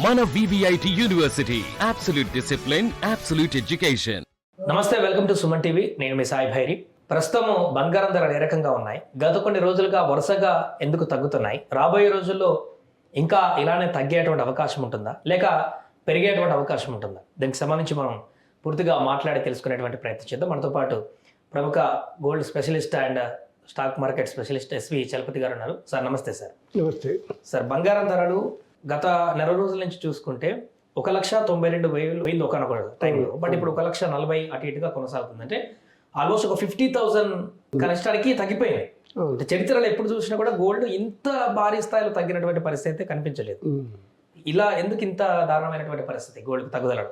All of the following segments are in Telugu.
మన VVIT university absolute discipline, absolute education. నమస్తే, వెల్కమ్ టు సుమన్ టీవీ. నేను మీ సాయి భైరి. ప్రస్తుతం బంగారం ధరలు ఏ రకంగా ఉన్నాయి, గత కొన్ని రోజులుగా వరుసగా ఎందుకు తగ్గుతున్నాయి, రాబోయే రోజుల్లో ఇంకా ఇలానే తగ్గేటువంటి అవకాశం ఉంటుందా లేక పెరిగేటువంటి అవకాశం ఉంటుందా, దీనికి సంబంధించి మనం పూర్తిగా మాట్లాడి తెలుసుకునేటువంటి ప్రయత్నం చేద్దాం. మనతో పాటు ప్రముఖ gold specialist and stock market specialist SV Chalapathi గారు ఉన్నారు. సార్ నమస్తే. సార్ నమస్తే సార్, బంగారం ధరలు గత నెల రోజుల నుంచి చూసుకుంటే 1,92,000 ఒకనొక టైంలో, బట్ ఇప్పుడు 1,40,000 అటు ఇటుగా కొనసాగుతుంది. అంటే ఆల్మోస్ట్ ఒక 50,000 కనిష్టానికి తగ్గిపోయింది. చరిత్రలో ఎప్పుడు చూసినా కూడా గోల్డ్ ఇంత భారీ స్థాయిలో తగ్గినటువంటి పరిస్థితి అయితే కనిపించలేదు. ఇలా ఎందుకు ఇంత దారుణమైనటువంటి పరిస్థితి గోల్డ్ తగ్గుదల?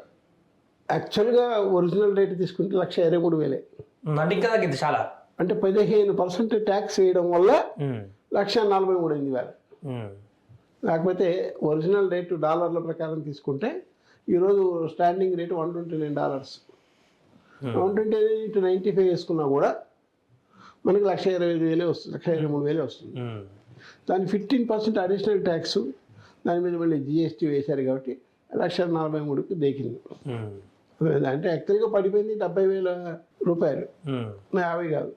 యాక్చువల్గా ఒరిజినల్ రేట్ తీసుకుంటే 1,23,000. అంటే ఇంకా తగ్గింది చాలా. అంటే 15% ట్యాక్స్ వేయడం వల్ల 1,43,000. లేకపోతే ఒరిజినల్ రేటు డాలర్ల ప్రకారం తీసుకుంటే ఈరోజు స్టాండింగ్ రేటు $129. 129 × 95 వేసుకున్నా కూడా మనకి 1,25,000 వస్తుంది, 1,23,000 వస్తుంది. దాని 15% అడిషనల్ ట్యాక్స్, దాని మీద మళ్ళీ GST వేశారు కాబట్టి 1,43,000కి దేకింది. అంటే యాక్చువల్గా పడిపోయింది ₹70,000, 50 కాదు.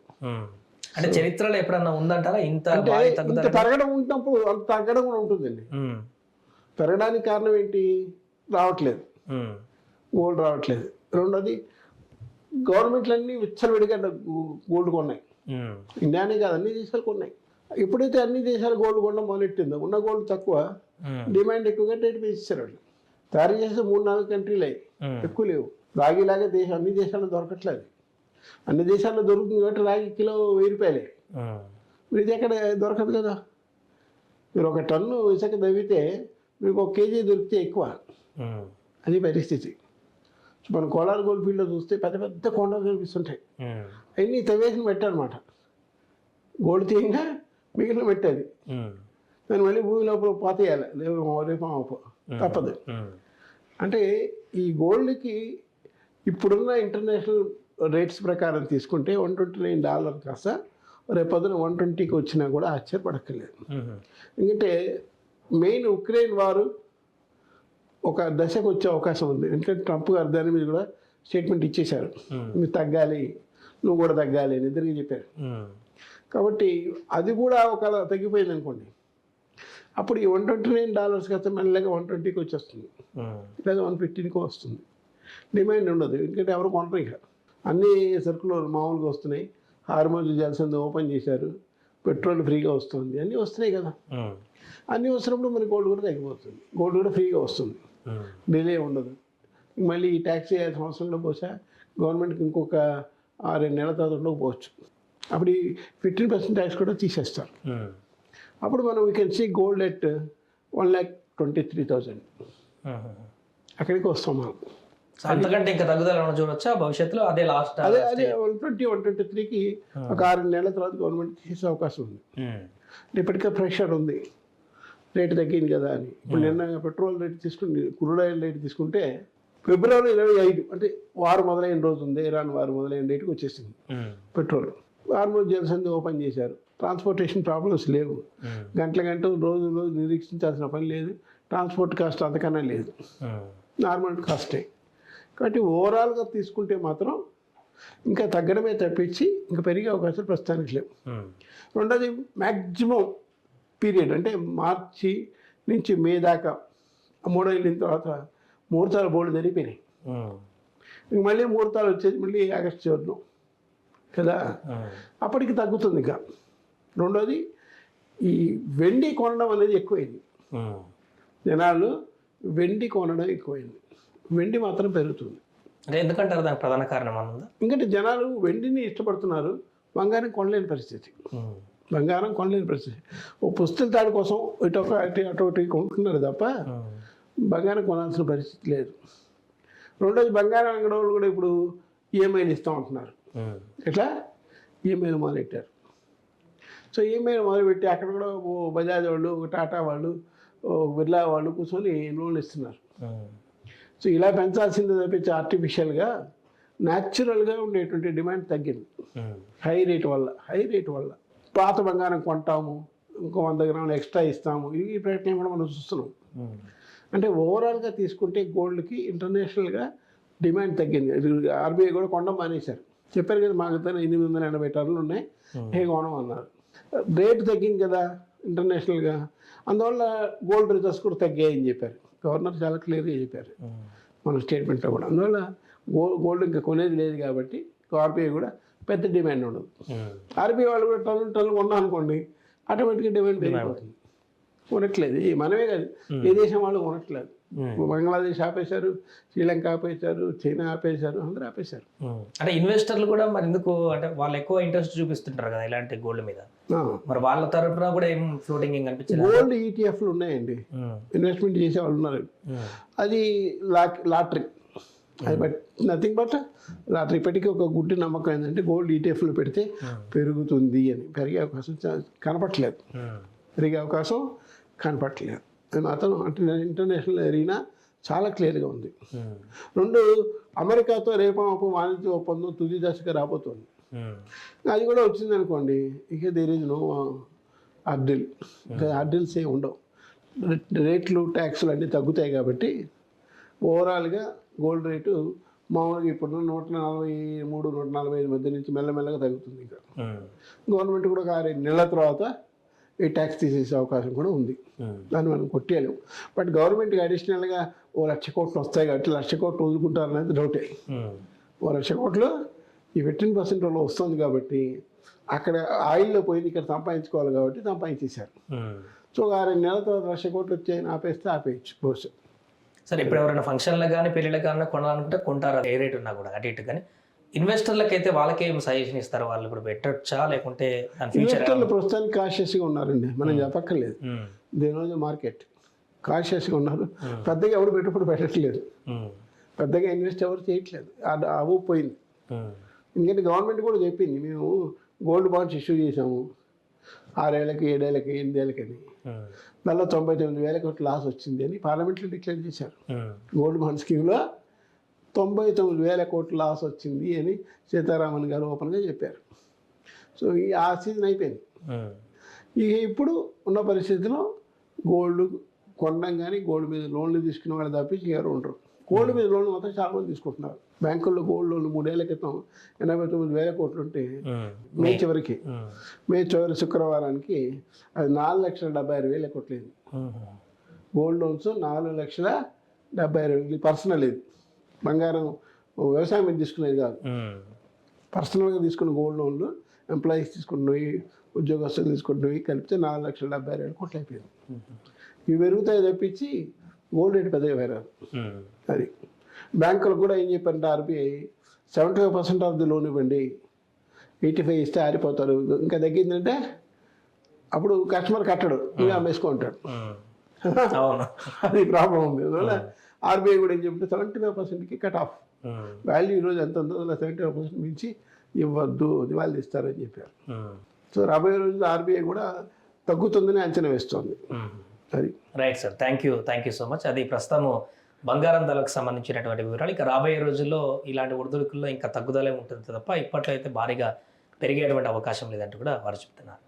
అంటే చరిత్రలో ఎప్పుడన్నా ఉందంటారా ఇంత ఇంత పెరగడం ఉన్నప్పుడు అంత తగ్గడం కూడా ఉంటుందండి. పెరగడానికి కారణం ఏంటి? రావట్లేదు, గోల్డ్ రావట్లేదు. రెండోది, గవర్నమెంట్లన్నీ విచ్చలవిడిగా గోల్డ్ కొన్నాయి. ఇండియానే కాదు, అన్ని దేశాలు కొన్నాయి. ఎప్పుడైతే అన్ని దేశాలు గోల్డ్ కొనడం మొదలెట్టిందో, ఉన్న గోల్డ్ తక్కువ, డిమాండ్ ఎక్కువగా రేటు పెంచారు వాళ్ళు. తయారు చేసే 3-4 కంట్రీలు అయ్యి, ఎక్కువ లేవు. రాగిలాగా అన్ని దేశాల్లో దొరకట్లేదు. అన్ని దేశాల్లో దొరుకుతుంది కాబట్టి రాగి కిలో ₹1,000. ఇది ఎక్కడ దొరకదు కదా. మీరు 1 టన్ను ఇసుక తవ్వితే మీకు 1 కేజీ దొరికితే ఎక్కువ. అది పరిస్థితి. మన కోలార్ గోల్డ్ ఫీల్డ్లో చూస్తే పెద్ద పెద్ద కొండలు కనిపిస్తుంటాయి. అవన్నీ తవ్వేసి పెట్టారనమాట. గోల్డ్ తీయంగా మిగిలిన పెట్టేది. దాన్ని మళ్ళీ భూమి లోపల పోతేయాలి, రేపు తప్పదు. అంటే ఈ గోల్డ్కి ఇప్పుడున్న ఇంటర్నేషనల్ రేట్స్ ప్రకారం తీసుకుంటే $129 కాస్త రేపు పొద్దున 120కి వచ్చినా కూడా ఆశ్చర్యపడక్కర్లేదు. ఎందుకంటే మెయిన్ ఉక్రెయిన్ వారు ఒక దశకు వచ్చే అవకాశం ఉంది. ఎందుకంటే ట్రంప్ గారు దాని మీద కూడా స్టేట్మెంట్ ఇచ్చేశారు, మీరు తగ్గాలి, నువ్వు కూడా తగ్గాలి అని ఇద్దరికి చెప్పారు. కాబట్టి అది కూడా ఒకవేళ తగ్గిపోయింది అనుకోండి, అప్పుడు ఈ $129 కాస్త మెల్లగా 120కి వచ్చేస్తుంది, లేదా 115కి వస్తుంది. డిమాండ్ ఉండదు, ఎందుకంటే ఎవరు కొనరు. ఇక అన్ని సరుకులు మామూలుగా వస్తున్నాయి. హార్మోజ్ జలసంధి ఓపెన్ చేశారు, పెట్రోల్ ఫ్రీగా వస్తుంది, అన్నీ వస్తున్నాయి కదా. అన్నీ వస్తున్నప్పుడు మరి గోల్డ్ కూడా తగ్గిపోతుంది, గోల్డ్ కూడా ఫ్రీగా వస్తుంది, డిలే ఉండదు. మళ్ళీ ఈ ట్యాక్స్ వేయాల్సిన అవసరం కూడా బహుశా గవర్నమెంట్కి ఇంకొక 6-7 నెలల తర్వాత ఉండకపోవచ్చు. అప్పుడు ఈ 15% ట్యాక్స్ కూడా తీసేస్తారు. అప్పుడు మనం we can see gold at 1,23,000. అక్కడికి వస్తాం మనం. అంతకంటే ఇంకా తగ్గుదల చూడొచ్చా భవిష్యత్తులో? అదే లాస్ట్ అదే 123కి ఒక 6 నెలల తర్వాత గవర్నమెంట్ తీసే అవకాశం ఉంది. అంటే ఇప్పటికే ప్రెషర్ ఉంది, రేటు తగ్గింది కదా అని. ఇప్పుడు నిన్న పెట్రోల్ రేటు తీసుకుంటే, క్రూడ్ ఆయిల్ రేటు తీసుకుంటే ఫిబ్రవరి 25, అంటే వారు మొదలైన రోజు ఉంది, ఇరాన్ వారు మొదలైన రేటుకి వచ్చేసింది పెట్రోల్. హార్మోజ్ జలసంధి ఓపెన్ చేశారు, ట్రాన్స్పోర్టేషన్ ప్రాబ్లమ్స్ లేవు, గంటలు రోజు నిరీక్షించాల్సిన పని లేదు, ట్రాన్స్పోర్ట్ కాస్ట్ అంతకన్నా లేదు, నార్మల్ కాస్టే. కాబట్టి ఓవరాల్గా తీసుకుంటే మాత్రం ఇంకా తగ్గడమే తప్పించి ఇంకా పెరిగే అవకాశాలు ప్రస్తుతానికి లేవు. రెండోది, మ్యాక్సిమం పీరియడ్ అంటే మార్చి నుంచి మే దాకా 3 నెలల తర్వాత ముహూర్తాలు బోర్డు జరిగిపోయినాయి. ఇంక మళ్ళీ ముహూర్తాలు వచ్చేది మళ్ళీ ఆగస్టు చివరిలో కదా, అప్పటికి తగ్గుతుంది ఇంకా. రెండోది, ఈ వెండి కొనడం అనేది ఎక్కువైంది. జనాలు వెండి కొనడం ఎక్కువైంది, వెండి మాత్రం పెరుగుతుంది. అంటే ఎందుకంటారు దానికి ప్రధాన కారణం అన్నదా? ఎందుకంటే జనాలు వెండిని ఇష్టపడుతున్నారు, బంగారం కొనలేని పరిస్థితి. బంగారం కొనలేని పరిస్థితి. ఓ పుస్తల తాడు కోసం అటు కొంటున్నారు తప్ప బంగారం కొనాల్సిన పరిస్థితి లేదు. రెండోది, బంగారం అంగడి వాళ్ళు కూడా ఇప్పుడు ఈఎంఐలు ఇస్తూ ఉంటున్నారు. ఎట్లా? ఈఎంఐలు మొదలెట్టారు. సో ఈఎంఐలు మొదలుపెట్టి అక్కడ కూడా ఓ బజాజ్ వాళ్ళు, టాటా వాళ్ళు, బిర్లా వాళ్ళు కూర్చొని లోన్లు ఇస్తున్నారు. సో ఇలా పెంచాల్సింది తప్పించి ఆర్టిఫిషియల్గా న్యాచురల్గా ఉండేటువంటి డిమాండ్ తగ్గింది హై రేట్ వల్ల. పాత బంగారం కొంటాము, ఇంకో 100 గ్రాములు ఎక్స్ట్రా ఇస్తాము, ఈ ప్రయత్నం కూడా మనం చూస్తున్నాం. అంటే ఓవరాల్గా తీసుకుంటే గోల్డ్కి ఇంటర్నేషనల్గా డిమాండ్ తగ్గింది. ఆర్బీఐ కూడా కొనడం మానేశారు. చెప్పారు కదా మాకు 880 టన్నులు ఉన్నాయి, ఏ కొనం అన్నారు. రేటు తగ్గింది కదా ఇంటర్నేషనల్గా, అందువల్ల గోల్డ్ రిజర్వ్స్ కూడా తగ్గాయని చెప్పారు. గవర్నర్ చాలా క్లియర్గా చెప్పారు మన స్టేట్మెంట్లో కూడా. అందువల్ల గోల్డ్ ఇంకా కొనేది లేదు కాబట్టి ఆర్బీఐ కూడా పెద్ద డిమాండ్ ఉండదు. ఆర్బీఐ వాళ్ళు కూడా టన్నులు కొన్నా అనుకోండి, ఆటోమేటిక్గా డిమాండ్ పెరిగిపోతుంది. కొనట్లేదు, మనమే కాదు ఏ దేశం వాళ్ళు కొనట్లేదు. బంగ్లాదేశ్ ఆపేశారు, శ్రీలంక ఆపేశారు, చైనా ఆపేశారు, అందరూ ఆపేశారు. అంటే ఇన్వెస్టర్లు కూడా మరి ఎందుకు అంటే వాళ్ళు ఎక్కువ ఇంట్రెస్ట్ చూపిస్తుంటారు కదా ఇలాంటి గోల్డ్ మీద, మరి వాళ్ళ తరఫున కూడా ఏం ఫ్లోటింగ్ ఏం కనిపించలేదు. గోల్డ్ ఈటీఎఫ్లు ఉన్నాయండి, ఇన్వెస్ట్మెంట్ చేసే వాళ్ళు ఉన్నారు. అది లాటరీ, అది బట్ నథింగ్ బట్ లాటరీ. ఇప్పటికీ ఒక గుడ్డి నమ్మకం ఏంటంటే గోల్డ్ ఈటీఎఫ్లో పెడితే పెరుగుతుంది అని. పెరిగే అవకాశం కనపట్లేదు, పెరిగే అవకాశం కనపట్లేదు. అది మాత్రం అంటే ఇంటర్నేషనల్ ఎరీనా చాలా క్లియర్గా ఉంది. రెండు, అమెరికాతో రేపు వాణిజ్య ఒప్పందం తుది దశగా రాబోతుంది. అది కూడా వచ్చింది అనుకోండి, ఇక దేర్ ఈజ్ నో అర్డిల్. అర్డిల్స్ ఏమి ఉండవు, రేట్లు ట్యాక్సులు అన్నీ తగ్గుతాయి కాబట్టి ఓవరాల్గా గోల్డ్ రేటు మామూలుగా ఇప్పుడు 143, 145 మధ్య నుంచి మెల్లమెల్లగా తగ్గుతుంది. ఇంకా గవర్నమెంట్ కూడా 6 నెలల తర్వాత ఈ ట్యాక్స్ తీసేసే అవకాశం కూడా ఉంది. దాన్ని మనం కొట్టేయలేము. బట్ గవర్నమెంట్కి అడిషనల్గా 1,00,000 కోట్లు వస్తాయి కాబట్టి 1,00,000 కోట్లు వదులుకుంటారనేది డౌటే. 1,00,000 కోట్లు ఈ 15% వస్తుంది కాబట్టి అక్కడ ఆయిల్లో పోయింది, ఇక్కడ సంపాదించుకోవాలి కాబట్టి సంపాదించేశారు. సో 6 నెలల తర్వాత 1,00,000 కోట్లు వచ్చాయని ఆపేస్తే ఆపేయచ్చు బహుశా. సరే, ఇప్పుడు ఎవరైనా ఫంక్షన్లకు కానీ పెళ్ళిళ్ళకి కానీ కొనాలనుకుంటే కొంటారు, ఏ రేట్ ఉన్నా కూడా అటు ఇటు. కానీ ఇన్వెస్టర్లకు అయితే వాళ్ళకి ఏం సజెషన్ ఇస్తారు? వాళ్ళు ఇప్పుడు పెట్టచ్చా లేకుంటే ఇన్వెస్టర్లు ప్రస్తుతానికి కాషియస్గా ఉన్నారండి, మనం చెప్పక్కర్లేదు. దేని మార్కెట్ కాషియస్గా ఉన్నారు. పెద్దగా ఎవరు పెట్టుబడి పెట్టట్లేదు, పెద్దగా ఇన్వెస్ట్ ఎవరు చేయట్లేదు. అవ్వు పోయింది. ఎందుకంటే గవర్నమెంట్ కూడా చెప్పింది, మేము గోల్డ్ బాండ్స్ ఇష్యూ చేసాము 6 ఏళ్ళకి, 7 ఏళ్ళకి, 8 ఏళ్ళకని. దానిలో 99,000 కోట్ల లాస్ వచ్చింది అని పార్లమెంట్లో డిక్లేర్ చేశారు. గోల్డ్ బాండ్ స్కీమ్లో 99,000 కోట్ల లాస్ వచ్చింది అని సీతారామన్ గారు ఓపెన్గా చెప్పారు. సో ఆ సీజన్ అయిపోయింది. ఇక ఇప్పుడు ఉన్న పరిస్థితిలో గోల్డ్ కొనడం కానీ గోల్డ్ మీద లోన్లు తీసుకునే వాళ్ళు తప్పించి ఎవరు ఉండరు. గోల్డ్ మీద లోన్లు మాత్రం చాలామంది తీసుకుంటున్నారు. బ్యాంకుల్లో గోల్డ్ లోన్లు 3 ఏళ్ల క్రితం 89,000 కోట్లు ఉంటే మే చివరి శుక్రవారానికి అది 4,76,000 కోట్లు అయింది. Gold loans 4,76,000 personal. ఇది బంగారం వ్యవసాయం మీద తీసుకునేది కాదు, పర్సనల్గా తీసుకున్న గోల్డ్ లోన్లు ఎంప్లాయీస్ తీసుకుంటున్నవి, ఉద్యోగస్తులు తీసుకుంటున్నవి కలిపితే 4,76,000 కోట్లు అయిపోయింది. ఇవి పెరుగుతాయి తప్పించి గోల్డ్ రేట్ పెద్దగా పెరగదు. అది బ్యాంకులు కూడా ఏం చెప్పారంటే ఆర్బీఐ 75% ఆఫ్ ది లోన్ ఇవ్వండి, 85 ఇస్తే ఆరిపోతారు. ఇంకా తగ్గిందంటే అప్పుడు కస్టమర్ కట్టడు, ఇవి అమ్మేసుకుంటాడు. అది ప్రాబ్లం ఉంది. అందువల్ల ఆర్బీఐ కూడా ఏం చెప్తే 75%కి కట్ ఆఫ్ వాల్యూ ఈరోజు ఎంత ఉందో 75% మించి ఇవ్వద్దు, దివాళీ ఇస్తారని చెప్పారు. సో రాబోయే రోజుల్లో ఆర్బీఐ కూడా తగ్గుతుందని అంచనా వేస్తోంది. అది right sir, thank you so much. అది ప్రస్తుతం బంగారం ధరలకు సంబంధించినటువంటి వివరాలు. ఇక రాబోయే రోజుల్లో ఇలాంటి ఒడిదుడుకుల్లో ఇంకా తగ్గుదలే ఉంటుంది తప్ప ఇప్పట్లో అయితే భారీగా పెరిగేటువంటి అవకాశం లేదంటూ కూడా వారు చెప్తున్నారు.